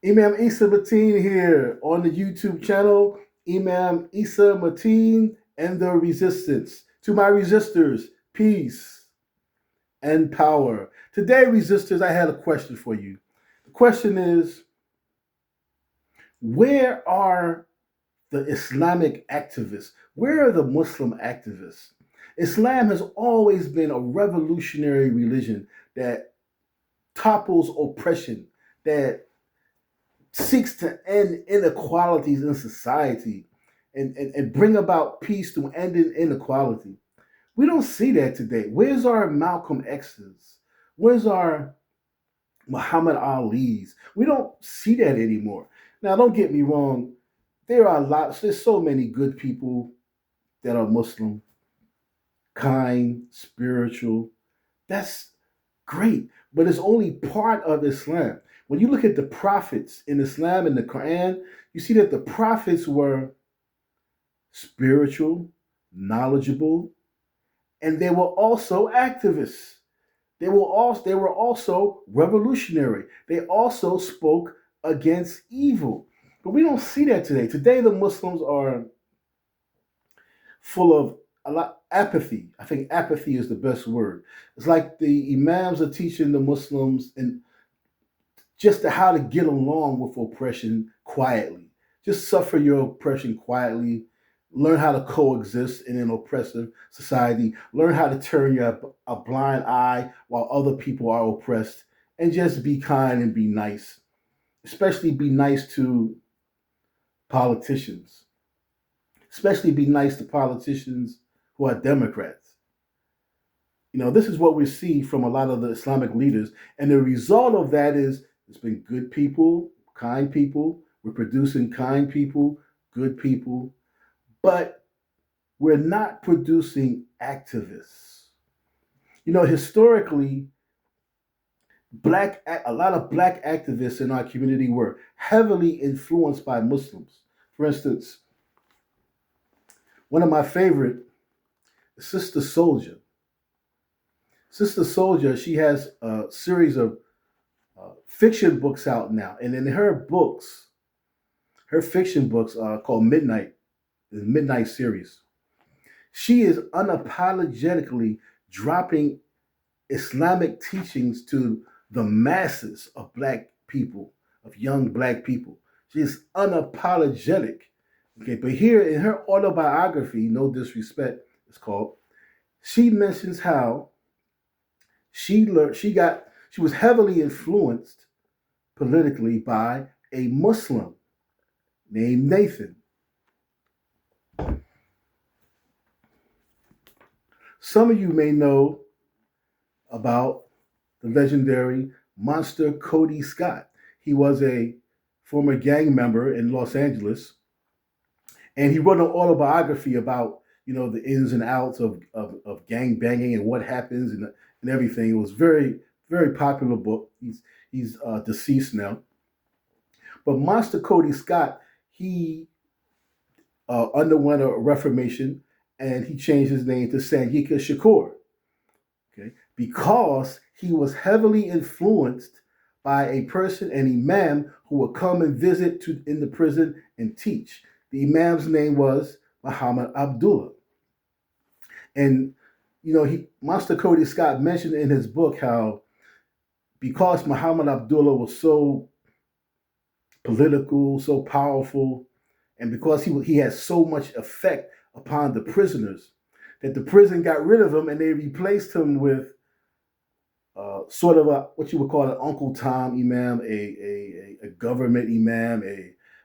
Imam Isa Mateen here on the YouTube channel. Imam Isa Mateen and the Resistance. To my resistors, peace and power. Today, resistors, I had a question for you. The question is, where are the Islamic activists? Where are the Muslim activists? Islam has always been a revolutionary religion that topples oppression, that seeks to end inequalities in society and bring about peace through ending inequality. We don't see that today. Where's our Malcolm X's? Where's our Muhammad Ali's? We don't see that anymore. Now, don't get me wrong. There's so many good people that are Muslim, kind, spiritual. That's great, but it's only part of Islam. When you look at the prophets in Islam and the Quran, you see that the prophets were spiritual, knowledgeable, and they were also activists. They were also revolutionary. They also spoke against evil. But we don't see that today. Today the Muslims are full of a lot apathy. I think apathy is the best word. It's like the imams are teaching the Muslims and just to how to get along with oppression quietly. Just suffer your oppression quietly. Learn how to coexist in an oppressive society. Learn how to turn a blind eye while other people are oppressed. And just be kind and be nice. Especially be nice to politicians. Especially be nice to politicians who are Democrats. This is what we see from a lot of the Islamic leaders. And the result of that is it's been good people, kind people. We're producing kind people, good people. But we're not producing activists. Historically, a lot of black activists in our community were heavily influenced by Muslims. For instance, one of my favorite, Sister Souljah. Sister Souljah, she has a series of fiction books out now, and in her fiction books called the Midnight series, she is unapologetically dropping Islamic teachings to the masses of black people, of young black people. She is unapologetic. Okay, but here in her autobiography, No Disrespect, it's called, she mentions how she was heavily influenced politically by a Muslim named Nathan. Some of you may know about the legendary monster Kody Scott. He was a former gang member in Los Angeles, and he wrote an autobiography about the ins and outs of gang banging and what happens and everything. It was very very popular book. He's deceased now, but Monster Kody Scott, he underwent a reformation and he changed his name to Assata Shakur. Okay, because he was heavily influenced by a person, an imam, who would come and visit in the prison and teach. The imam's name was Muhammad Abdullah. And Master Kody Scott mentioned in his book how because Muhammad Abdullah was so political, so powerful, and because he had so much effect upon the prisoners, that the prison got rid of him and they replaced him with sort of what you would call an Uncle Tom imam, a government imam,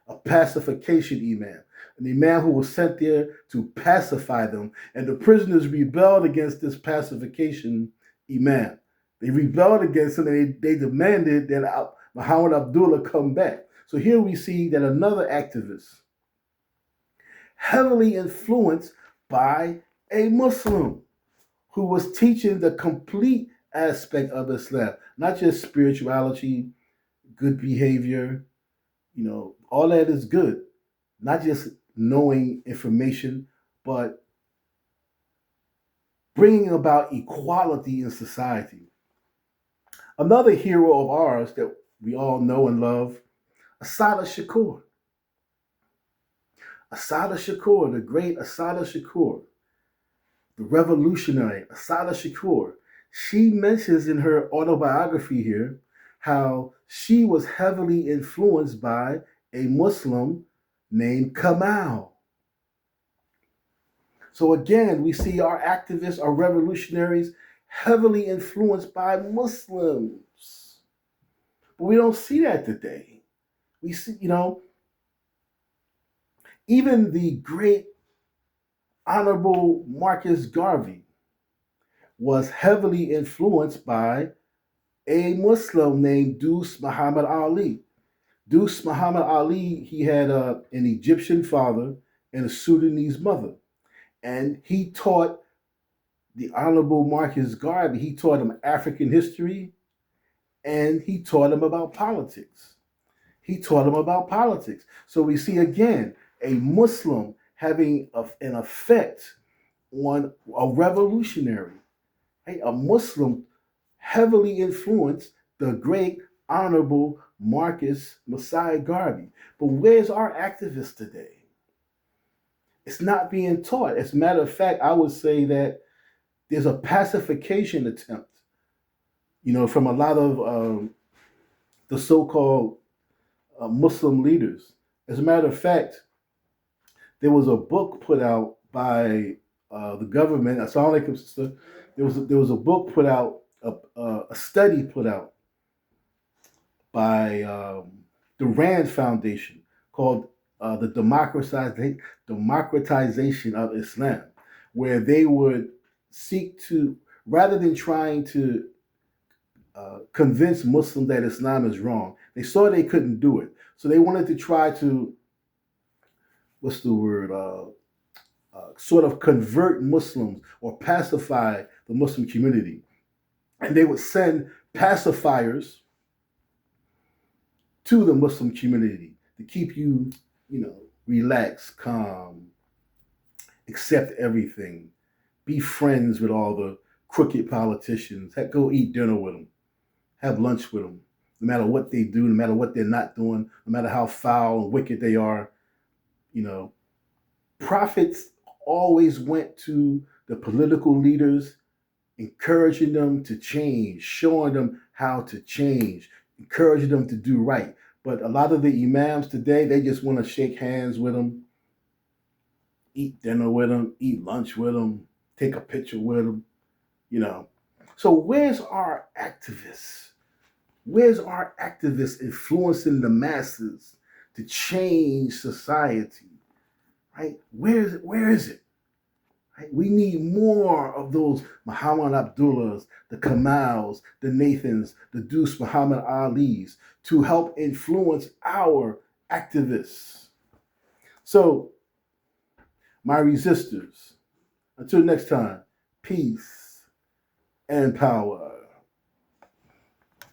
a pacification imam, an imam who was sent there to pacify them. And the prisoners rebelled against this pacification imam. They rebelled against him and they demanded that Muhammad Abdullah come back. So here we see that another activist, heavily influenced by a Muslim who was teaching the complete aspect of Islam, not just spirituality, good behavior, all that is good. Not just knowing information, but bringing about equality in society. Another hero of ours that we all know and love, Assata Shakur. Assata Shakur, the great Assata Shakur, the revolutionary Assata Shakur, she mentions in her autobiography here how she was heavily influenced by a Muslim named Kamal. So again, we see our activists, our revolutionaries, heavily influenced by Muslims. But we don't see that today. We see, even the great Honorable Marcus Garvey was heavily influenced by a Muslim named Deuce Muhammad Ali. Deuce Muhammad Ali, he had an Egyptian father and a Sudanese mother. And he taught the Honorable Marcus Garvey, he taught him African history and he taught him about politics. He taught him about politics. So we see again a Muslim having an effect on a revolutionary. Right? A Muslim heavily influenced the great Honorable Marcus Messiah Garvey. But where's our activists today? It's not being taught. As a matter of fact, I would say that there's a pacification attempt, from a lot of the so-called Muslim leaders. As a matter of fact, there was a book put out by the government. Assalamu alaikum, sister. There was a book put out, a study put out by the Rand Foundation called the Democratization of Islam, where they would seek to, rather than trying to convince Muslims that Islam is wrong, they saw they couldn't do it. So they wanted to try to, what's the word, sort of convert Muslims or pacify the Muslim community. And they would send pacifiers to the Muslim community to keep you, relaxed, calm, accept everything, be friends with all the crooked politicians, go eat dinner with them, have lunch with them, no matter what they do, no matter what they're not doing, no matter how foul and wicked they are. Prophets always went to the political leaders, encouraging them to change, showing them how to change, encouraging them to do right. But a lot of the imams today, they just want to shake hands with them, eat dinner with them, eat lunch with them, take a picture with them, So where's our activists? Where's our activists influencing the masses to change society? Right? Where is it? Right? We need more of those Muhammad Abdullahs, the Kamals, the Nathans, the Deuce Muhammad Alis to help influence our activists. So, my resistors, until next time, peace and power.